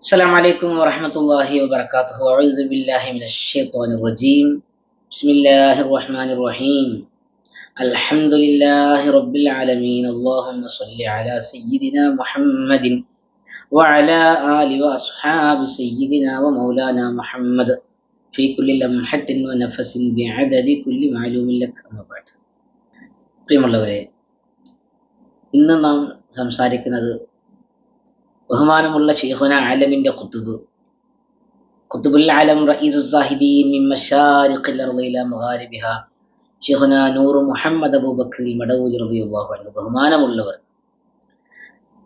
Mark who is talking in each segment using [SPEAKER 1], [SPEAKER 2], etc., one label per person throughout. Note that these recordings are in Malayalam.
[SPEAKER 1] السلام عليكم ورحمة الله وبركاته. أعوذ بالله من الشيطان الرجيم. بسم الله الرحمن الرحيم. الحمد لله رب العالمين. اللهم صل على سيدنا محمد وعلى آل وأصحاب سيدنا ومولانا محمد في كل لمحة ونفس بعدد كل معلوم لك. أما بعد. പ്രിയമുള്ളവരെ, ഇന്ന് നാം സംസാരിക്കുന്നത് ബഹുമാനമുള്ള ശൈഖുന ആലമിന്റെ ഖുതുബുൽ ആലം റഈസുസ് സാഹിദീൻ മിൻ മശാരിഖിൽ അർളി ഇലാ മഗാരിബിഹാ ശൈഖുന നൂർ മുഹമ്മദ് അബൂബക്കർ മദഊദി റളിയല്ലാഹു അൻഹു. ബഹുമാനമുള്ളവർ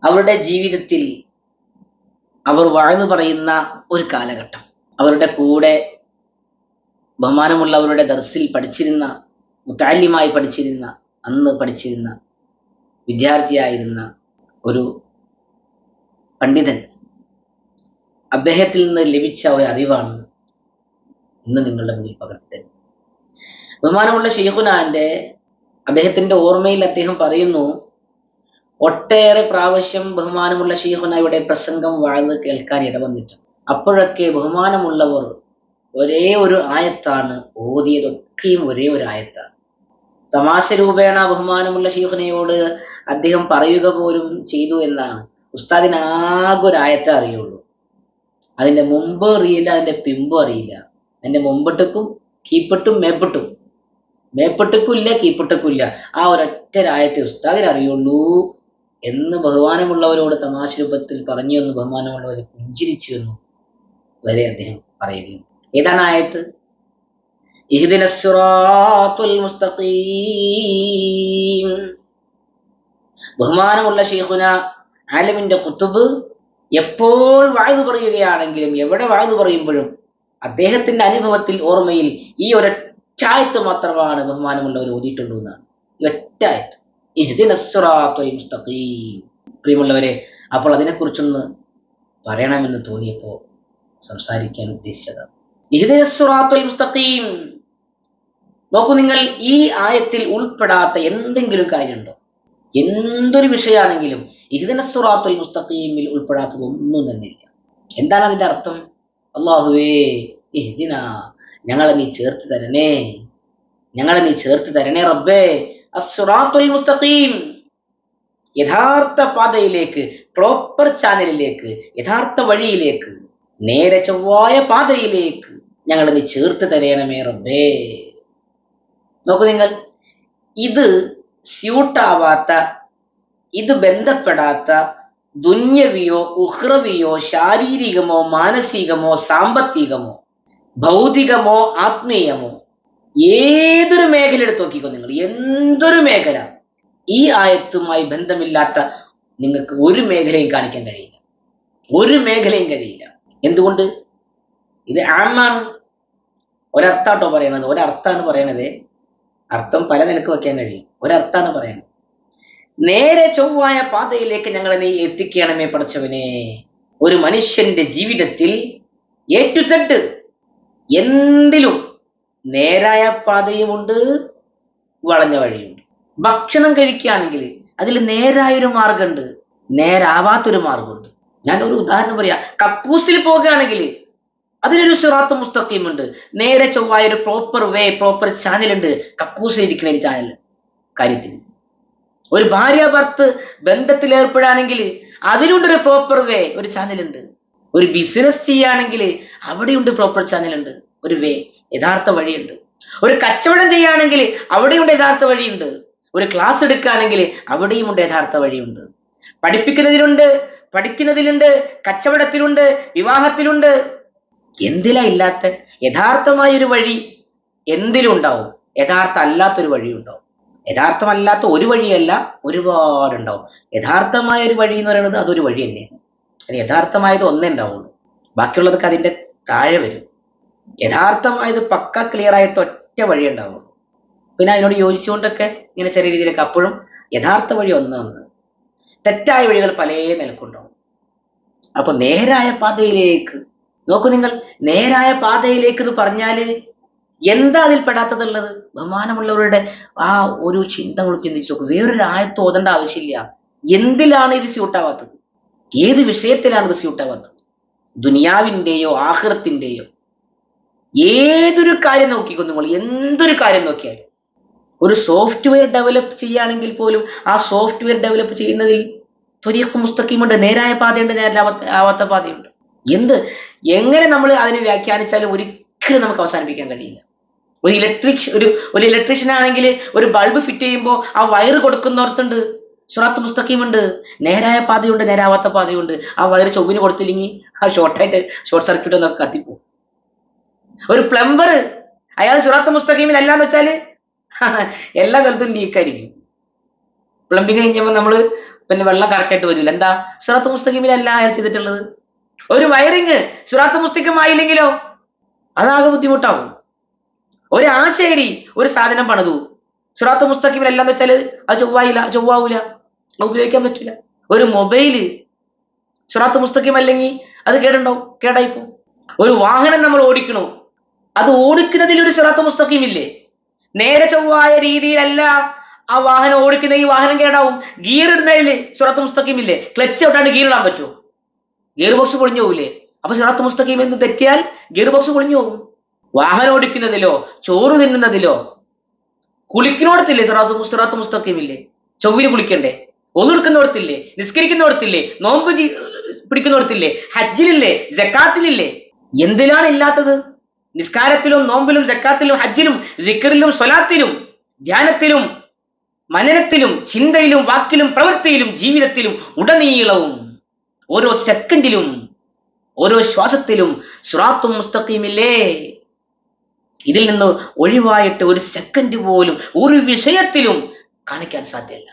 [SPEAKER 1] അവരുടെ ജീവിതത്തിൽ അവർ വഅദ് പറയുന്ന ഒരു കാലഘട്ടം, അവരുടെ കൂടെ ബഹുമാനമുള്ളവരുടെ ദർസിൽ പഠിച്ചിരുന്ന, മുതഅല്ലിമായി പഠിച്ചിരുന്ന, അന്ന് പഠിച്ചിരുന്ന വിദ്യാർത്ഥിയായിരുന്ന ഒരു പണ്ഡിതൻ, അദ്ദേഹത്തിൽ നിന്ന് ലഭിച്ച ഒരു അറിവാണ് ഇന്ന് നിങ്ങളുടെ മുന്നിൽ പകർത്തുന്നത്. ബഹുമാനമുള്ള ശൈഖുനാന്റെ അദ്ദേഹത്തിന്റെ ഓർമ്മയിൽ അദ്ദേഹം പറയുന്നു, ഒട്ടേറെ പ്രാവശ്യം ബഹുമാനമുള്ള ശൈഖുനായുടെ പ്രസംഗം വഅദ് കേൾക്കാൻ ഇടവന്നിട്ടുണ്ട്. അപ്പോഴൊക്കെ ബഹുമാനമുള്ളവർ ഒരേ ഒരു ആയത്താണ് ഓതിയതൊക്കെയും, ഒരേ ഒരു ആയത്താണ്. തമാശ രൂപേണ ബഹുമാനമുള്ള ശൈഖുനയോട് അദ്ദേഹം പറയുക പോലും ചെയ്തു എന്നാണ്, ഉസ്താദിനാകെ ഒരു ആയത്തെ അറിയുള്ളൂ, അതിന്റെ മുമ്പ് അറിയില്ല, അതിന്റെ പിമ്പും അറിയില്ല. അതിന്റെ മുമ്പട്ടക്കും കീപ്പട്ടും മേപ്പട്ടക്കും ഇല്ല, കീപ്പട്ടക്കും ഇല്ല, ആ ഒരൊറ്റ ആയത്തെ ഉസ്താദിന് അറിയുള്ളൂ എന്ന് ബഹുമാനമുള്ളവരോട് തമാശ രൂപത്തിൽ പറഞ്ഞു എന്ന് ബഹുമാനമുള്ളവർ പുഞ്ചിരിച്ചു എന്നു വരെ അദ്ദേഹം പറയുകയും. ഏതാണ് ആയത്ത്? ഇഹ്ദിനസ് സിറാത്തുൽ മുസ്തഖീം. ബഹുമാനമുള്ള ശൈഖുന ആലമിന്റെ ഖുതുബ് എപ്പോൾ വഅദ് പറയുകയാണെങ്കിലും, എവിടെ വഅദ് പറയുമ്പോഴും അദ്ദേഹത്തിന്റെ അനുഭവത്തിൽ, ഓർമ്മയിൽ ഈ ഒരൊറ്റായത്ത് മാത്രമാണ് ബഹുമാനമുള്ളവർ ഓതിയിട്ടുള്ളൂ എന്നാണ്. ഈ ഒറ്റായത്ത്, ഇഹ്ദിനസ് സിറാത്തുൽ മുസ്തഖീം. പ്രിയമുള്ളവരെ, അപ്പോൾ അതിനെക്കുറിച്ചൊന്ന് പറയണമെന്ന് തോന്നിയപ്പോ സംസാരിക്കാൻ ഉദ്ദേശിച്ചതാണ്. ഇഹ്ദിനസ് സിറാത്തുൽ മുസ്തഖീം. നോക്കൂ നിങ്ങൾ, ഈ ആയത്തിൽ ഉൾപ്പെടാത്ത എന്തെങ്കിലും കാര്യമുണ്ടോ? എന്തൊരു വിഷയമാണെങ്കിലും ഇഹ്ദിനസ് സിറാത്തുൽ മുസ്തഖീമിൽ ഉൾപ്പെടാത്തത് ഒന്നും തന്നെ ഇല്ല. എന്താണ് അതിന്റെ അർത്ഥം? അല്ലാഹുവേ ഇഹ്ദിന, ഞങ്ങളെ നീ ചേർത്ത് തരണേ, ഞങ്ങളെ നീ ചേർത്ത് തരണേ റബ്ബേ. അസ്സിറാത്തുൽ മുസ്തഖീം, യഥാർത്ഥ പാതയിലേക്ക്, പ്രോപ്പർ ചാനലിലേക്ക്, യഥാർത്ഥ വഴിയിലേക്ക്, നേരെ ചൊവ്വായ പാതയിലേക്ക് ഞങ്ങളെ നീ ചേർത്ത് തരണമേ റബ്ബേ. നോക്കൂ നിങ്ങൾ, ഇത് സ്യൂട്ടാവാത്ത, ഇത് ബന്ധപ്പെടാത്ത ദുന്യവിയോ ഉഖ്റവിയോ ശാരീരികമോ മാനസികമോ സാമ്പത്തികമോ ഭൗതികമോ ആത്മീയമോ ഏതൊരു മേഖല എടുത്ത് നോക്കിക്കോ നിങ്ങൾ, എന്തൊരു മേഖല, ഈ ആയത്തുമായി ബന്ധമില്ലാത്ത നിങ്ങൾക്ക് ഒരു മേഖലയും കാണിക്കാൻ കഴിയില്ല, ഒരു മേഖലയും കഴിയില്ല. എന്തുകൊണ്ട്? ഇത് ആമാണ്, ഒരർത്ഥാട്ടോ പറയണത്, ഒരർത്ഥാണ് പറയണത്. അർത്ഥം പല നിലക്ക് വെക്കാൻ കഴിയും, ഒരർത്ഥാണ് പറയണത്. നേരെ ചൊവ്വായ പാതയിലേക്ക് ഞങ്ങളെ നീ എത്തിക്കണമേ പടച്ചവനെ. ഒരു മനുഷ്യന്റെ ജീവിതത്തിൽ എ ടു സെഡ് എന്തിലും നേരായ പാതയുമുണ്ട്, വളഞ്ഞ വഴിയുണ്ട്. ഭക്ഷണം കഴിക്കുകയാണെങ്കിൽ അതിൽ നേരായൊരു മാർഗമുണ്ട്, നേരാവാത്തൊരു മാർഗമുണ്ട്. ഞാൻ ഒരു ഉദാഹരണം പറയാം. കക്കൂസിൽ പോകുകയാണെങ്കിൽ അതിലൊരു സിറാത്ത് മുസ്തഖീം ഉണ്ട്, നേരെ ചൊവ്വായ ഒരു പ്രോപ്പർ വേ, പ്രോപ്പർ ചാനൽ ഉണ്ട് കക്കൂസിൽ ഇരിക്കുന്ന ഒരു ചാനൽ കാര്യത്തിന്. ഒരു ഭാര്യ ഭർത്ത് ബന്ധത്തിൽ ഏർപ്പെടുകയാണെങ്കിൽ അതിലുണ്ടൊരു പ്രോപ്പർ വേ, ഒരു ചാനൽ ഉണ്ട്. ഒരു ബിസിനസ് ചെയ്യുകയാണെങ്കിൽ അവിടെയുണ്ട് പ്രോപ്പർ ചാനൽ ഉണ്ട്, ഒരു വേ, യഥാർത്ഥ വഴിയുണ്ട്. ഒരു കച്ചവടം ചെയ്യുകയാണെങ്കിൽ അവിടെയുണ്ട് യഥാർത്ഥ വഴിയുണ്ട്. ഒരു ക്ലാസ് എടുക്കുകയാണെങ്കിൽ അവിടെയുമുണ്ട് യഥാർത്ഥ വഴിയുണ്ട്. പഠിപ്പിക്കുന്നതിലുണ്ട്, പഠിക്കുന്നതിലുണ്ട്, കച്ചവടത്തിലുണ്ട്, വിവാഹത്തിലുണ്ട്. എന്തിലാ ഇല്ലാത്ത? യഥാർത്ഥമായ ഒരു വഴി എന്തിലും ഉണ്ടാവും, യഥാർത്ഥ അല്ലാത്തൊരു വഴി ഉണ്ടാവും. യഥാർത്ഥമല്ലാത്ത ഒരു വഴിയല്ല, ഒരുപാടുണ്ടാവും. യഥാർത്ഥമായ ഒരു വഴി എന്ന് പറയുന്നത് അതൊരു വഴി തന്നെയാണ്. അത് യഥാർത്ഥമായത് ഒന്നേ ഉണ്ടാവുള്ളൂ, ബാക്കിയുള്ളതൊക്കെ അതിന്റെ താഴെ വരും. യഥാർത്ഥമായത് പക്ക ക്ലിയർ ആയിട്ട് ഒറ്റ വഴി ഉണ്ടാവുള്ളൂ. പിന്നെ അതിനോട് യോജിച്ചുകൊണ്ടൊക്കെ ഇങ്ങനെ ചെറിയ രീതിയിലൊക്കെ അപ്പോഴും യഥാർത്ഥ വഴി ഒന്ന്, തെറ്റായ വഴികൾ പല നിലക്കുണ്ടാവും. അപ്പൊ നേരായ പാതയിലേക്ക് നോക്കൂ നിങ്ങൾ, നേരായ പാതയിലേക്ക് എന്ന് പറഞ്ഞാല് എന്താ അതിൽ പെടാത്തതുള്ളത്? ബഹുമാനമുള്ളവരുടെ ആ ഒരു ചിന്ത കൂടി ചിന്തിച്ചു നോക്കും. വേറൊരു ആയത്ത് ഓതേണ്ട ആവശ്യമില്ല. എന്തിലാണ് ഇത് സ്യൂട്ടാവാത്തത്? ഏത് വിഷയത്തിലാണ് ഇത് സ്യൂട്ടാവാത്തത്? ദുനിയാവിന്റെയോ ആഖിറത്തിന്റെയോ ഏതൊരു കാര്യം നോക്കിക്കോ, നിങ്ങൾ എന്തൊരു കാര്യം നോക്കിയാലും, ഒരു സോഫ്റ്റ്വെയർ ഡെവലപ്പ് ചെയ്യുകയാണെങ്കിൽ പോലും ആ സോഫ്റ്റ്വെയർ ഡെവലപ്പ് ചെയ്യുന്നതിൽ ത്വരീഖ് മുസ്തഖീമുണ്ട്, നേരായ പാതയുണ്ട്, നേരാവാത്ത പാതയുണ്ട്. എങ്ങനെ നമ്മൾ അതിനെ വ്യാഖ്യാനിച്ചാലും ഒരിക്കലും നമുക്ക് അവസാനിപ്പിക്കാൻ കഴിയില്ല. ഒരു ഇലക്ട്രീഷ്യൻ ആണെങ്കിൽ ഒരു ബൾബ് ഫിറ്റ് ചെയ്യുമ്പോൾ ആ വയറ് കൊടുക്കുന്നോർത്തുണ്ട് സിറാത്ത് മുസ്തഖീമുണ്ട്, നേരായ പാതയുണ്ട്, നേരാവാത്ത പാതയുണ്ട്. ആ വയറ് ചൊവ്വിന് കൊടുത്തില്ലെങ്കിൽ ആ ഷോർട്ട് സർക്യൂട്ട് എന്നൊക്കെ കത്തിപ്പോവും. ഒരു പ്ലംബർ അയാൾ സിറാത്ത് മുസ്തഖീമിൽ അല്ലാന്ന് വെച്ചാല് എല്ലാ സ്ഥലത്തും ലീക്കായിരിക്കും. പ്ലംബിങ് കഴിഞ്ഞപ്പോൾ നമ്മള് വെള്ളം കറക്റ്റായിട്ട് വരില്ല. എന്താ? സിറാത്ത് മുസ്തഖീമിലല്ല അയാൾ ചെയ്തിട്ടുള്ളത്. ഒരു വയറിങ് സിറാത്ത് മുസ്തഖീം ആയില്ലെങ്കിലോ അതാകെ ബുദ്ധിമുട്ടാവും. ഒരു ആശേരി ഒരു സാധനം പണിതു സിറാത്ത് മുസ്തഖീമിലല്ലാന്ന് വെച്ചാല് അത് ചൊവ്വാവൂല, അത് ഉപയോഗിക്കാൻ പറ്റില്ല. ഒരു മൊബൈല് സിറാത്ത് മുസ്തഖീം അല്ലെങ്കിൽ അത് കേടായിപ്പോ. ഒരു വാഹനം നമ്മൾ ഓടിക്കണു, അത് ഓടിക്കുന്നതിൽ ഒരു സിറാത്ത് മുസ്തഖീം ഇല്ലേ? നേരെ ചൊവ്വായ രീതിയിലല്ല ആ വാഹനം ഓടിക്കുന്ന, ഈ വാഹനം കേടാവും. ഗിയർ ഇടുന്നതില് സിറാത്ത് മുസ്തഖീം ഇല്ലേ? ക്ലച്ച് ഔട്ടാണ്ട് ഗിയർ ഇടാൻ പറ്റുമോ? ഗിയർ ബോക്സ് പൊളിഞ്ഞു പോകില്ലേ? അപ്പൊ സിറാത്ത് മുസ്തഖീം എന്ന് തെറ്റിയാൽ ഗിയർ ബോക്സ് പൊളിഞ്ഞു പോകും. വാഹനം ഓടിക്കുന്നതിലോ ചോറ് തിന്നുന്നതിലോ കുളിക്കുന്നിടത്തില്ലേ സിറാത്ത് മുസ്തഖീം ഇല്ലേ? ചൊവ്വിന് കുളിക്കണ്ടേ? ഒന്നെടുക്കുന്നിടത്തില്ലേ? നിസ്കരിക്കുന്നിടത്തില്ലേ? നോമ്പ് പിടിക്കുന്നിടത്തില്ലേ? ഹജ്ജിലില്ലേ? സക്കാത്തിലില്ലേ? എന്തിലാണ് ഇല്ലാത്തത്? നിസ്കാരത്തിലും നോമ്പിലും സക്കാത്തിലും ഹജ്ജിലും ദിക്റിലും സ്വലാത്തിലും ധ്യാനത്തിലും മനനത്തിലും ചിന്തയിലും വാക്കിലും പ്രവൃത്തിയിലും ജീവിതത്തിലും ഉടനീളവും ഓരോ സെക്കൻഡിലും ഓരോ ശ്വാസത്തിലും സിറാത്തും മുസ്തഖീമില്ലേ? ഇതിൽ നിന്ന് ഒഴിവായിട്ട് ഒരു സെക്കൻഡ് പോലും ഒരു വിഷയത്തിലും കാണിക്കാൻ സാധ്യമല്ല.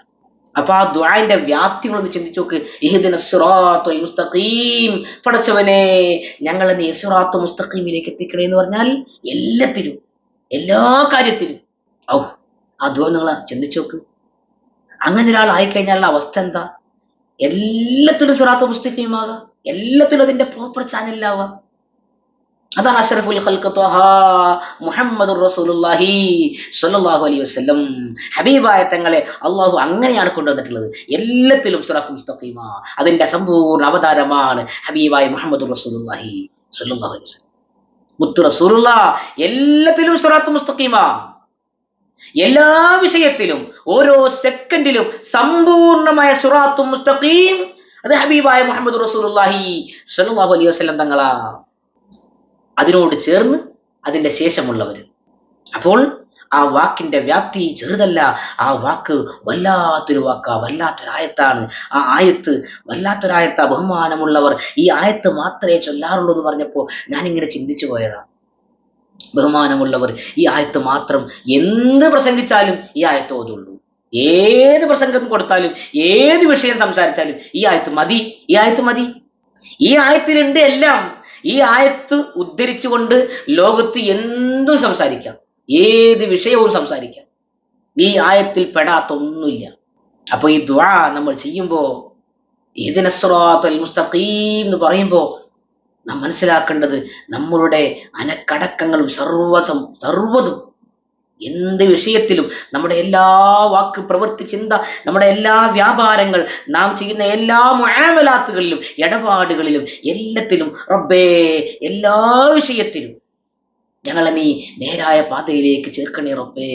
[SPEAKER 1] അപ്പൊ ആ ദുആന്റെ വ്യാപ്തികളൊന്ന് ചിന്തിച്ചു നോക്ക്. ഇഹ്ദിനസ് സിറാത്തുൽ മുസ്തഖീം, പടച്ചവനെ ഞങ്ങളെ നീ സിറാത്ത് മുസ്തഖീമിലേക്ക് എത്തിക്കണേ എന്ന് പറഞ്ഞാൽ എല്ലാത്തിലും, എല്ലാ കാര്യത്തിലും. ആ ദുആ നിങ്ങൾ ചിന്തിച്ചു നോക്ക്. അങ്ങനെ ഒരാൾ ആയിക്കഴിഞ്ഞാലുള്ള അവസ്ഥ എന്താ? എല്ലാത്തിലും സിറാത്ത് മുസ്തഖീമാകാം, എല്ലാത്തിലും അതിന്റെ പ്രോപ്പർ ചാനലിലാവാം. അതാണ് അഷ്റഫുൽ ഖൽഖ് ത്വഹ മുഹമ്മദുർ റസൂലുള്ളാഹി സ്വല്ലല്ലാഹു അലൈഹി വസല്ലം. ഹബീബായ തങ്ങളെ അള്ളാഹു അങ്ങനെയാണ് കൊണ്ടുവന്നിട്ടുള്ളത്. എല്ലാത്തിലും സിറാത്ത് മുസ്തഖീമ, അതിന്റെ സമ്പൂർണ്ണ അവതാരമാണ് ഹബീബായ മുഹമ്മദുർ റസൂലുള്ളാഹി സ്വല്ലല്ലാഹു അലൈഹി വസല്ലം. മുത്ത് റസൂലുള്ളാഹ് എല്ലാത്തിലും സിറാത്ത് മുസ്തഖീമ, എല്ലാ വിഷയത്തിലും ഓരോ സെക്കൻഡിലും സമ്പൂർണമായ സിറാത്തുൽ മുസ്തഖീം. അത് ഹബീബായ മുഹമ്മദുർ റസൂലുള്ളാഹി സ്വല്ലല്ലാഹു അലൈഹി വസല്ലം തങ്ങളാ. അതിനോട് ചേർന്ന് അതിന്റെ ശേഷമുള്ളവർ. അപ്പോൾ ആ വാക്കിന്റെ വ്യാപ്തി ചെറുതല്ല. ആ വാക്ക് വല്ലാത്തൊരു വാക്കാ, വല്ലാത്തൊരായത്താണ്. ആ ആയത്ത് വല്ലാത്തൊരായത്താ. ബഹുമാനമുള്ളവർ ഈ ആയത്ത് മാത്രമേ ചൊല്ലാറുള്ളൂ എന്ന് പറഞ്ഞപ്പോ ഞാനിങ്ങനെ ചിന്തിച്ചു പോയതാ. ബഹുമാനമുള്ളവർ ഈ ആയത്ത് മാത്രം എന്ത് പ്രസംഗിച്ചാലും ഈ ആയത്ത് ഓതുള്ളൂ. ഏത് പ്രസംഗം കൊടുത്താലും ഏത് വിഷയം സംസാരിച്ചാലും ഈ ആയത്ത് മതി, ഈ ആയത്ത് മതി. ഈ ആയത്തിലുണ്ട് എല്ലാം. ഈ ആയത്ത് ഉദ്ധരിച്ചുകൊണ്ട് ലോകത്ത് എന്തും സംസാരിക്കാം, ഏത് വിഷയവും സംസാരിക്കാം. ഈ ആയത്തിൽ പെടാത്ത ഒന്നുമില്ല. അപ്പൊ ഈ ദുആ നമ്മൾ ചെയ്യുമ്പോ ഇഹ്ദിനസ് സിറാത്തുൽ മുസ്തഖീം എന്ന് പറയുമ്പോ നാം മനസ്സിലാക്കേണ്ടത് നമ്മളുടെ അനക്കടക്കങ്ങളും സർവ്വതും എന്ത് വിഷയത്തിലും നമ്മുടെ എല്ലാ വാക്ക് പ്രവൃത്തി ചിന്ത, നമ്മുടെ എല്ലാ വ്യാപാരങ്ങൾ, നാം ചെയ്യുന്ന എല്ലാ മുആമലാത്തുകളിലും ഇടപാടുകളിലും എല്ലാത്തിലും റബ്ബേ എല്ലാ വിഷയത്തിലും ഞങ്ങളെ നീ നേരായ പാതയിലേക്ക് ചേർക്കണേ റബ്ബേ.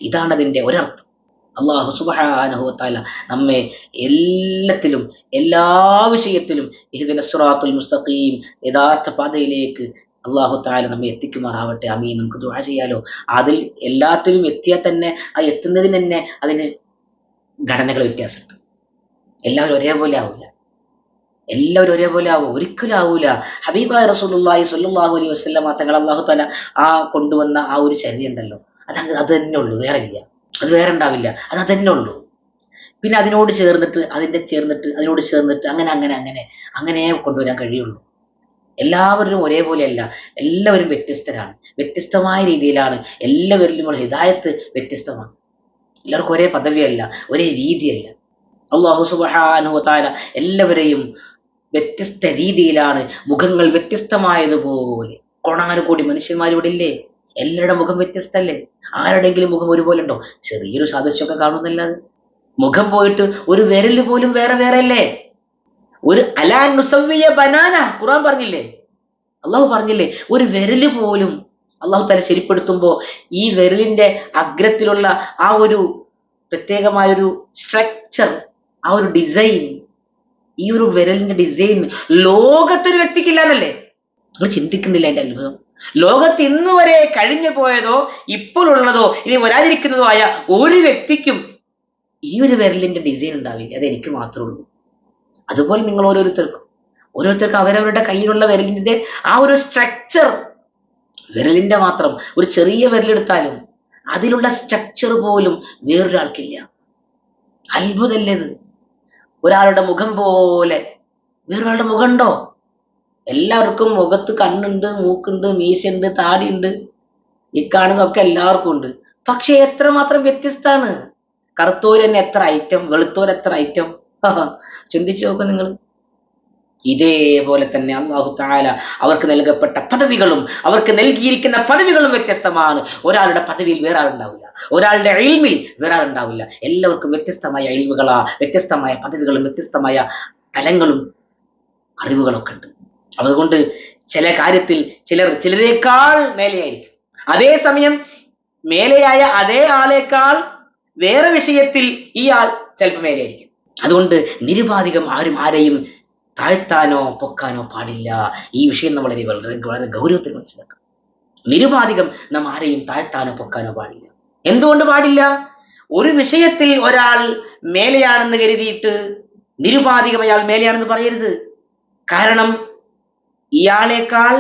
[SPEAKER 1] ഇതാണ് അതിന്റെ ഒരർത്ഥം. അല്ലാഹു സുബ്ഹാനഹു വ തആല നമ്മെ എല്ലാത്തിലും എല്ലാ വിഷയത്തിലും ഇഹ്ദിനസ് സിറാത്തുൽ മുസ്തഖീം യഥാർത്ഥ പാതയിലേക്ക് അല്ലാഹു തആല നമ്മെ എത്തിക്കുമാറാവട്ടെ. ആമീൻ. നമുക്ക് ദുആ ചെയ്യാലോ. അതിൽ എല്ലാത്തിലും എത്തിയാൽ തന്നെ ആ എത്തുന്നതിന് തന്നെ അതിന് ഘടനകൾ വ്യത്യാസമുണ്ട്. എല്ലാവരും ഒരേപോലെ ആവില്ല. ഒരിക്കലും ആവൂല. ഹബീബായ റസൂലുള്ളാഹി സ്വല്ലല്ലാഹു അലൈഹി വസല്ലമ തങ്ങൾ അല്ലാഹു തആല ആ കൊണ്ടുവന്ന ആ ഒരു ചര്യ ഉണ്ടല്ലോ, അത് തന്നെ ഉള്ളൂ, വേറെ ഇല്ല. അത് വേറെ ഉണ്ടാവില്ല. അത് തന്നെ ഉള്ളൂ. പിന്നെ അതിനോട് ചേർന്നിട്ട് അങ്ങനെ കൊണ്ടുവരാൻ കഴിയുള്ളൂ. എല്ലാവരും ഒരേപോലെയല്ല, എല്ലാവരും വ്യത്യസ്തരാണ്. വ്യത്യസ്തമായ രീതിയിലാണ് എല്ലാവരിലും ഹിദായത്ത് വ്യത്യസ്തമാണ്. എല്ലാവർക്കും ഒരേ പദവിയല്ല, ഒരേ രീതിയല്ല. അല്ലാഹു സുബ്ഹാനഹു വ തആല എല്ലാവരെയും വ്യത്യസ്ത രീതിയിലാണ്, മുഖങ്ങൾ വ്യത്യസ്തമായതുപോലെ. കോടാനുകോടി മനുഷ്യന്മാരിവിടെ ഇല്ലേ? എല്ലാവരുടെ മുഖം വ്യത്യസ്തല്ലേ? ആരുടെങ്കിലും മുഖം ഒരുപോലെ ഉണ്ടോ? ചെറിയൊരു സാദൃശ്യമൊക്കെ കാണുന്നല്ലാതെ. മുഖം പോയിട്ട് ഒരു വിരല് പോലും വേറെ വേറെ അല്ലേ? ഒരു അലാ നുസവ്വിയ ബനാന ഖുർആൻ പറഞ്ഞില്ലേ? അള്ളാഹു പറഞ്ഞില്ലേ, ഒരു വിരല് പോലും അള്ളാഹു തആല ശരിപ്പെടുത്തുമ്പോ ഈ വിരലിന്റെ അഗ്രത്തിലുള്ള ആ ഒരു പ്രത്യേകമായൊരു സ്ട്രക്ചർ, ആ ഒരു ഡിസൈൻ, ഈ ഒരു വിരലിന്റെ ഡിസൈൻ ലോകത്തൊരു വ്യക്തിക്കില്ല എന്നല്ലേ? നിങ്ങൾ ചിന്തിക്കുന്നില്ല എന്റെ അത്ഭുതം? ലോകത്ത് ഇന്ന് വരെ കഴിഞ്ഞു പോയതോ ഇപ്പോഴുള്ളതോ ഇനി വരാതിരിക്കുന്നതോ ആയ ഒരു വ്യക്തിക്കും ഈ ഒരു വിരലിന്റെ ഡിസൈൻ ഉണ്ടാവില്ല. അത് എനിക്ക് മാത്രമേ ഉള്ളൂ. അതുപോലെ നിങ്ങൾ ഓരോരുത്തർക്കും അവരവരുടെ കയ്യിലുള്ള വിരലിന്റെ ആ ഒരു സ്ട്രക്ചർ, വിരലിന്റെ മാത്രം ഒരു ചെറിയ വിരലെടുത്താലും അതിലുള്ള സ്ട്രക്ചർ പോലും വേറൊരാൾക്കില്ല. അത്ഭുതമല്ലേ ഇത്? ഒരാളുടെ മുഖം പോലെ വേറൊരാളുടെ മുഖമുണ്ടോ? എല്ലാവർക്കും മുഖത്ത് കണ്ണുണ്ട്, മൂക്കുണ്ട്, മീശയുണ്ട്, താടിയുണ്ട്. ഈ കാണുന്നതൊക്കെ എല്ലാവർക്കും ഉണ്ട്. പക്ഷെ എത്രമാത്രം വ്യത്യസ്താണ്. കറുത്തോര് തന്നെ എത്ര ഐറ്റം, വെളുത്തോര് എത്ര ഐറ്റം. ചിന്തിച്ചു നോക്കും നിങ്ങൾ. ഇതേപോലെ തന്നെ അല്ലാഹു തആല അവർക്ക് നൽകപ്പെട്ട പദവികളും അവർക്ക് നൽകിയിരിക്കുന്ന പദവികളും വ്യത്യസ്തമാണ്. ഒരാളുടെ പദവിയിൽ വേറെ ആളുണ്ടാവില്ല, ഒരാളുടെ ഇൽമിൽ വേറെ ആളുണ്ടാവില്ല. എല്ലാവർക്കും വ്യത്യസ്തമായ ഇൽമുകളാ, വ്യത്യസ്തമായ പദവികളും വ്യത്യസ്തമായ തലങ്ങളും അറിവുകളൊക്കെ ഉണ്ട്. അതുകൊണ്ട് ചില കാര്യത്തിൽ ചിലരേക്കാൾ മേലെയായിരിക്കും. അതേസമയം മേലെയായ അതേ ആളേക്കാൾ വേറെ വിഷയത്തിൽ ഈ ആൾ ചിലപ്പോൾ മേലെയായിരിക്കും. അതുകൊണ്ട് നിരുപാധികം ആരും ആരെയും താഴ്ത്താനോ പൊക്കാനോ പാടില്ല. ഈ വിഷയം നമ്മൾ വളരെ ഗൗരവത്തിൽ മനസ്സിലാക്കണം. നിരുപാധികം നാം ആരെയും താഴ്ത്താനോ പൊക്കാനോ പാടില്ല. എന്തുകൊണ്ട് പാടില്ല? ഒരു വിഷയത്തിൽ ഒരാൾ മേലെയാണെന്ന് കരുതിയിട്ട് നിരുപാധികം അയാൾ മേലെയാണെന്ന് പറയരുത്. കാരണം ഇയാളേക്കാൾ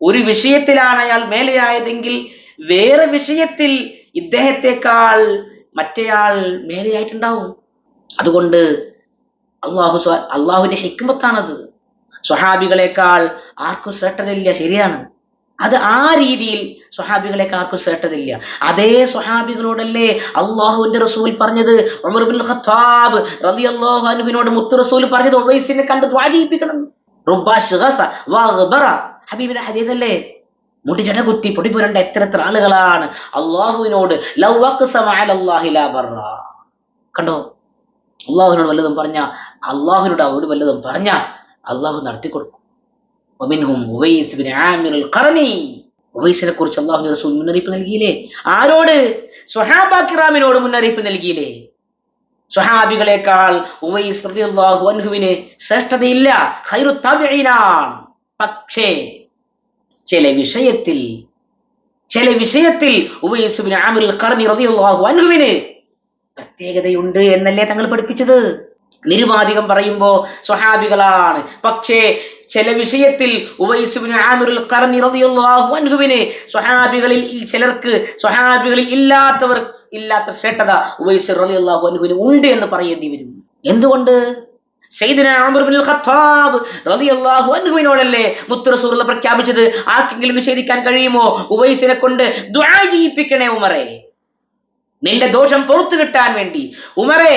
[SPEAKER 1] ഒരു വിഷയത്തിലാണ് അയാൾ മേലെയായതെങ്കിൽ വേറെ വിഷയത്തിൽ ഇദ്ദേഹത്തെക്കാൾ മറ്റേയാൾ മേലെയായിട്ടുണ്ടാവും. അതുകൊണ്ട് അള്ളാഹുവിന്റെ ഹിക്മത്താണത്. സ്വഹാബികളെക്കാൾ ആർക്കും ശ്രേഷ്ഠതയില്ല, ശരിയാണ്. അത് ആ രീതിയിൽ സ്വഹാബികളെക്കാൾ ആർക്കും ശ്രേഷ്ഠതയില്ല. അതേ സ്വഹാബികളോടല്ലേ അള്ളാഹുവിന്റെ റസൂൽ പറഞ്ഞത്? ഉമർ ഇബ്നുൽ ഖത്താബ് റളിയല്ലാഹു അൻഹുവിനോട് മുത്ത് റസൂൽ പറഞ്ഞത് ഉവൈസിനെ കണ്ട് ദുആ ചെയ്യിപ്പിക്കണം. ഹബീബിന്റെ ഹദീസല്ലേ? മുടി ജട കുത്തി പൊടി പുരണ്ട എത്ര ആളുകളാണ് അള്ളാഹുവിനോട് കണ്ടോ, അള്ളാഹുവിനോട് വല്ലതും പറഞ്ഞ, അള്ളാഹുവിനോട് അവരോട് വല്ലതും പറഞ്ഞ അള്ളാഹു നടത്തിക്കൊടുക്കും. ഉവൈസിനെ കുറിച്ച് അള്ളാഹുവിന്റെ റസൂൽ മുന്നറിയിപ്പ് നൽകിയില്ലേ? ആരോട്? സ്വഹാബാ കിറാമിനോട് മുന്നറിയിപ്പ് നൽകിയില്ലേ? സ്വഹാബികളെക്കാൾ ഉവൈസ് റളിയല്ലാഹു അൻഹുവിന് ശ്രേഷ്ഠതയില്ല, ഖൈറു താബിഈനാണ്. പക്ഷേ ചില വിഷയത്തിൽ ഉവൈസ് ഇബ്നു ആമിർ അൽ-ഖർനി റളിയല്ലാഹു അൻഹുവിന് പ്രത്യേകതയുണ്ട് എന്നല്ലേ തങ്ങൾ പഠിപ്പിച്ചത്? നിരുപാധികം പറയുമ്പോ സ്വഹാബികളാണ്. പക്ഷേ ചില വിഷയത്തിൽ ഉവൈസ് ഇബ്നു ആമിർ അൽ-ഖർനി റളിയല്ലാഹു അൻഹുവിന് സ്വഹാബികളിൽ ഇല്ലാത്ത ശ്രേഷ്ഠത ഉവൈസ് റളിയല്ലാഹു അൻഹുവിന് ഉണ്ട് എന്ന് പറയേണ്ടി വരും. എന്തുകൊണ്ട്? സയ്യിദുനാ ഉമർ ഇബ്നുൽ ഖത്താബ് റളിയല്ലാഹു അൻഹുവിനോടല്ലേ മുത്ത് റസൂൽ പ്രഖ്യാപിച്ചത്, ആർക്കെങ്കിലും നിഷേധിക്കാൻ കഴിയുമോ? ഉവൈസിനെ കൊണ്ട് ദുആ ചെയ്യിപ്പിക്കണേ ഉമറേ, നിന്റെ ദോഷം പുറത്തു കിട്ടാൻ വേണ്ടി. ഉമറേ,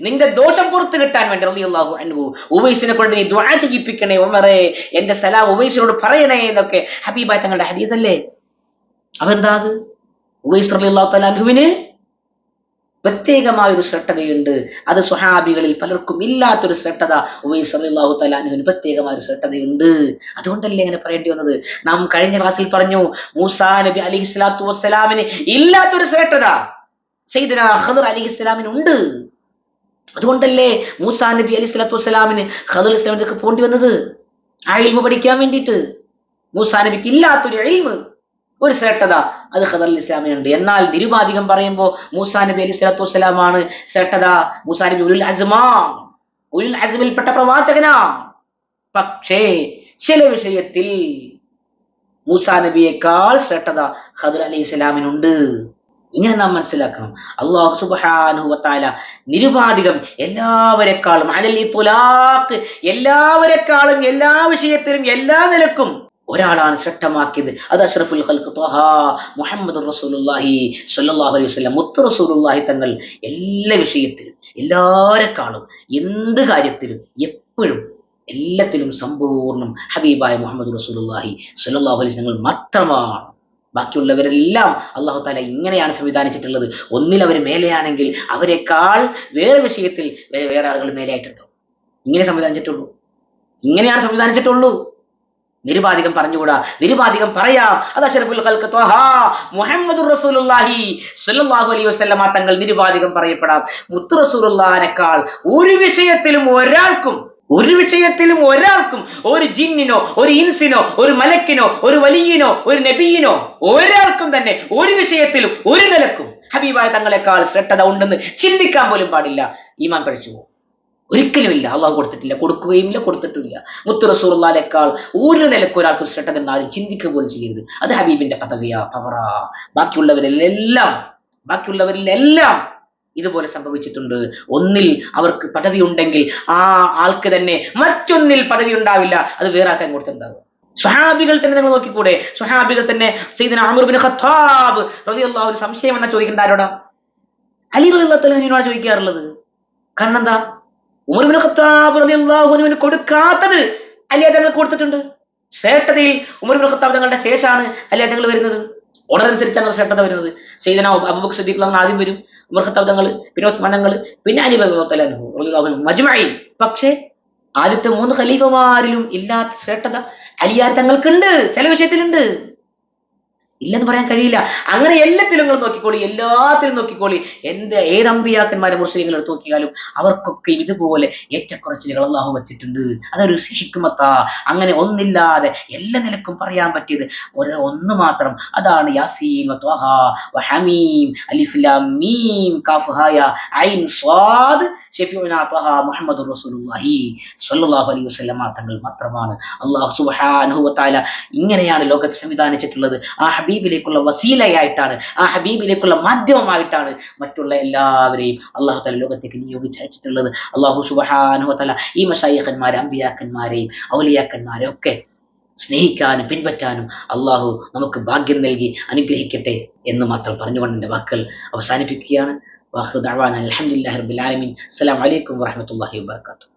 [SPEAKER 1] നിന്റെ ദോഷം പുറത്തു കിട്ടാൻ വേണ്ടി റളിയല്ലാഹു അൻഹു ഉവൈസിനെ കൊണ്ട് നീ ദുആ ചെയ്യിപ്പിക്കണേ ഉമറേ, എന്റെ സലാം ഉവൈസിനോട് പറയണേ എന്നൊക്കെ ഹബീബായ തങ്ങളുടെ ഹദീസല്ലേ? അതെന്താ? അത് ഉവൈസ് റളിയല്ലാഹു തആല അൻഹുവിന് പ്രത്യേകമായ ഒരു ശ്രേഷ്ഠതയുണ്ട്. അത് സ്വഹാബികളിൽ പലർക്കും ഇല്ലാത്തൊരു ശ്രേഷ്ഠത ഉവൈസ് റളിയല്ലാഹു തആല അൻഹുവിന് പ്രത്യേകമായ ഒരു ശ്രേഷ്ഠതയുണ്ട്. അതുകൊണ്ടല്ലേ അങ്ങനെ പറയേണ്ടി വന്നത്? നാം കഴിഞ്ഞ ക്ലാസ്സിൽ പറഞ്ഞു, മൂസാ നബി അലൈഹിസ്സലാത്തു വസ്സലാമിന് ഇല്ലാത്തൊരു ശ്രേഷ്ഠത സയ്യിദുനാ ഖദർ അലൈഹിസ്സലാമിന് ഉണ്ട്. അതുകൊണ്ടല്ലേ മൂസാ നബി അലൈഹിസ്സലാത്തു വസ്സലാമിന് ഖദർ അലൈഹിസ്സലാമിലേക്ക് പോണ്ടി വന്നത്, ആ ഇൽമു പഠിക്കാൻ വേണ്ടിയിട്ട്. മൂസാ നബിക്ക് ഇല്ലാത്തൊരു ഇൽമു, ഒരു ശ്രേഷ്ഠത അത് ഖദർ അലൈഹിസ്സലാമിനുണ്ട്. എന്നാൽ നിരുപാധികം പറയുമ്പോൾ മൂസാ നബി അലൈഹിസ്സലാത്തു വസ്സലാമാണ് ശ്രേഷ്ഠത. മൂസാ നബി ഉലുൽ അസ്മിൽപ്പെട്ട പ്രവാചകനാണ്. പക്ഷേ ചില വിഷയത്തിൽ മൂസാ നബിയേക്കാൾ ശ്രേഷ്ഠത ഖദർ അലൈഹിസ്സലാമിനുണ്ട്. ഇങ്ങനെ നാം മനസ്സിലാക്കണം. അല്ലാഹു സുബ്ഹാനഹു വ തആല നിരുപാധികം എല്ലാവരെക്കാളും അലൽ ഇത്ലാഖ്, എല്ലാവരെക്കാളും എല്ലാ വിഷയത്തിലും എല്ലാ നിലക്കും ഒരാളാണ് ശ്രേഷ്ഠമാക്കിയത്. അത് അഷ്റഫുൽ ഖൽഖ് ത്വഹ മുഹമ്മദുർ റസൂലുള്ളാഹി സ്വല്ലല്ലാഹു അലൈഹി വസല്ലം, മുത്ത് റസൂലുള്ളാഹി തങ്ങൾ എല്ലാ വിഷയത്തിലും എല്ലാവരെക്കാളും എന്ത് കാര്യത്തിലും എപ്പോഴും എല്ലാത്തിലും സമ്പൂർണ്ണം ഹബീബായ മുഹമ്മദ് റസൂലുള്ളാഹി സ്വല്ലല്ലാഹു അലൈഹി വസല്ലം മാത്രമാണ്. ബാക്കിയുള്ളവരെല്ലാം അല്ലാഹു തആല ഇങ്ങനെയാണ് സംവിധാനിച്ചിട്ടുള്ളത്. ഒന്നിൽ അവർ മേലെയാണെങ്കിൽ അവരെക്കാൾ വേറെ വിഷയത്തിൽ വേറെ ആളുകൾ മേലെയായിട്ടുണ്ടോ? ഇങ്ങനെയാണ് സംവിധാനിച്ചിട്ടുള്ളൂ. നിരുപാധികം പറഞ്ഞുകൂടാ, നിരുപാധികം പറയാം. അത് അഷ്റഫുൽ ഖൽഖ് ത്വഹ മുഹമ്മദുർ റസൂലുള്ളാഹി സ്വല്ലല്ലാഹു അലൈഹി വസല്ലമ തങ്ങൾ നിരുപാധികം പറയപ്പെടാം. മുത്ത് റസൂലുള്ളാഹിനേക്കാൾ ഒരു വിഷയത്തിലും ഒരാൾക്കും ഒരു ജിന്നിനോ ഒരു ഇൻസിനോ ഒരു മലക്കിനോ ഒരു വലിയനോ ഒരു നബിയിനോ ഒരാൾക്കും തന്നെ ഒരു വിഷയത്തിലും ഒരു നിലക്കും ഹബീബായ തങ്ങളെക്കാൾ ശ്രദ്ധ ഉണ്ടെന്ന് ചിന്തിക്കാൻ പോലും പാടില്ല. ഈമാൻ പഴിച്ചു പോകും. ഒരിക്കലുമില്ല. അള്ളാഹു കൊടുത്തിട്ടില്ല, കൊടുക്കുകയുമില്ല, കൊടുത്തിട്ടില്ല. മുത്ത് റസൂലുള്ളാഹിനേക്കാൾ ഒരു നിലക്ക് ഒരാൾക്ക് ശ്രദ്ധ എന്ന് ആരും ചിന്തിക്കുക പോലും ചെയ്യരുത്. അത് ഹബീബിന്റെ പദവിയാ, പവറാ. ബാക്കിയുള്ളവരിലെല്ലാം ഇതുപോലെ സംഭവിച്ചിട്ടുണ്ട്. ഒന്നിൽ അവർക്ക് പദവി ഉണ്ടെങ്കിൽ ആ ആൾക്ക് തന്നെ മറ്റൊന്നിൽ പദവി ഉണ്ടാവില്ല. അത് വേറെ ആക്കാൻ കൊടുത്തിട്ടുണ്ടാവുക. സ്വഹാബികൾ തന്നെ നിങ്ങൾ നോക്കിക്കൂടെ? സ്വഹാബികൾ തന്നെ സയ്യിദുനാ ഉമർ ഇബ്നു ഖത്താബ് റളിയല്ലാഹു അൻഹു സംശയം എന്നാ ചോദിക്കേണ്ട ആരോടാ? അലി റളിയല്ലാഹു അൻഹുവിനോടാണ് ചോദിക്കാറുള്ളത്. കാരണം എന്താ? ഉമർ ഇബ്നു ഖത്താബ് റളിയല്ലാഹു അൻഹുവിന് കൊടുക്കാത്തത് അലി തങ്ങൾക്ക് കൊടുത്തിട്ടുണ്ട്. ശ്രേഷ്ഠതയിൽ ഉമർ ഇബ്നു ഖത്താബ് തങ്ങളുടെ ശേഷമാണ് അലി തങ്ങൾ വരുന്നത്. ഓർഡർ അനുസരിച്ചാണ് ശ്രേഷ്ഠത വരുന്നത്. സയ്യിദുനാ അബൂബക്കർ സിദ്ദീഖ് തങ്ങൾ ആദ്യം വരും, ഉമർ ഖത്താബ് തങ്ങൾ, പിന്നെ ഉസ്മാൻ തങ്ങൾ, പിന്നെ അലി റളിയല്ലാഹു അൻഹു മജ്മഈൻ. പക്ഷേ ആദ്യത്തെ 3 ഖലീഫമാരിലും ഇല്ലാത്ത ശ്രേഷ്ഠത അലിയാർ തങ്ങൾക്കുണ്ട്. ചില വിഷയത്തിലുണ്ട്, ഇല്ലെന്ന് പറയാൻ കഴിയില്ല. അങ്ങനെ എല്ലാത്തിലും നോക്കിക്കോളി. ഏത് അമ്പിയാക്കന്മാരെ മുർസലീങ്ങൾ എടുത്ത് നോക്കിയാലും അവർക്കൊക്കെ ഇതുപോലെ ഏറ്റക്കുറച്ചിലുകൾ അള്ളാഹു വച്ചിട്ടുണ്ട്. അതൊരു ഹിക്മത്താ. അങ്ങനെ ഒന്നില്ലാതെ എല്ലാ നിലക്കും പറയാൻ പറ്റിയത് ഒന്ന് മാത്രം. അതാണ് യാസീൻ വത്വഹ വഹമീം അലിഫ് ലാം മീം കാഫ് ഹാ യാ ഐൻ സ്വാദ് ഷഫീഉനാ ത്വഹ മുഹമ്മദുർ റസൂലുള്ളാഹി സ്വല്ലല്ലാഹു അലൈഹി വസല്ലമ തങ്ങൾ മാത്രമാണ്. അല്ലാഹു സുബ്ഹാനഹു വ തആല ഇങ്ങനെയാണ് ലോകത്തെ സംവിധാനിച്ചിട്ടുള്ളത്. ആ ഹബീബിലേക്കുള്ള വസീലയായിട്ടാണ്, ആ ഹബീബിലേക്കുള്ള മാധ്യമമായിട്ടാണ് മറ്റുള്ള എല്ലാവരെയും അല്ലാഹു തആല ലോകത്തേക്ക് നിയോഗിച്ചയച്ചിട്ടുള്ളത്. അല്ലാഹു സുബ്ഹാനഹു വ തആല ഈ മശായിഖന്മാരെ, അമ്പിയാക്കന്മാരെയും ഔലിയാക്കന്മാരെയും ഒക്കെ സ്നേഹിക്കാനും പിൻപറ്റാനും അല്ലാഹു നമുക്ക് ഭാഗ്യം നൽകി അനുഗ്രഹിക്കട്ടെ എന്ന് മാത്രം പറഞ്ഞുകൊണ്ട് എൻ്റെ വാക്കുകൾ അവസാനിപ്പിക്കുകയാണ്. വാഖിറു ദഅവാനാ അൽഹംദുലില്ലാഹി റബ്ബിൽ ആലമീൻ. അസ്സലാമു അലൈക്കും വറഹ്മത്തുള്ളാഹി വബറകാതുഹു.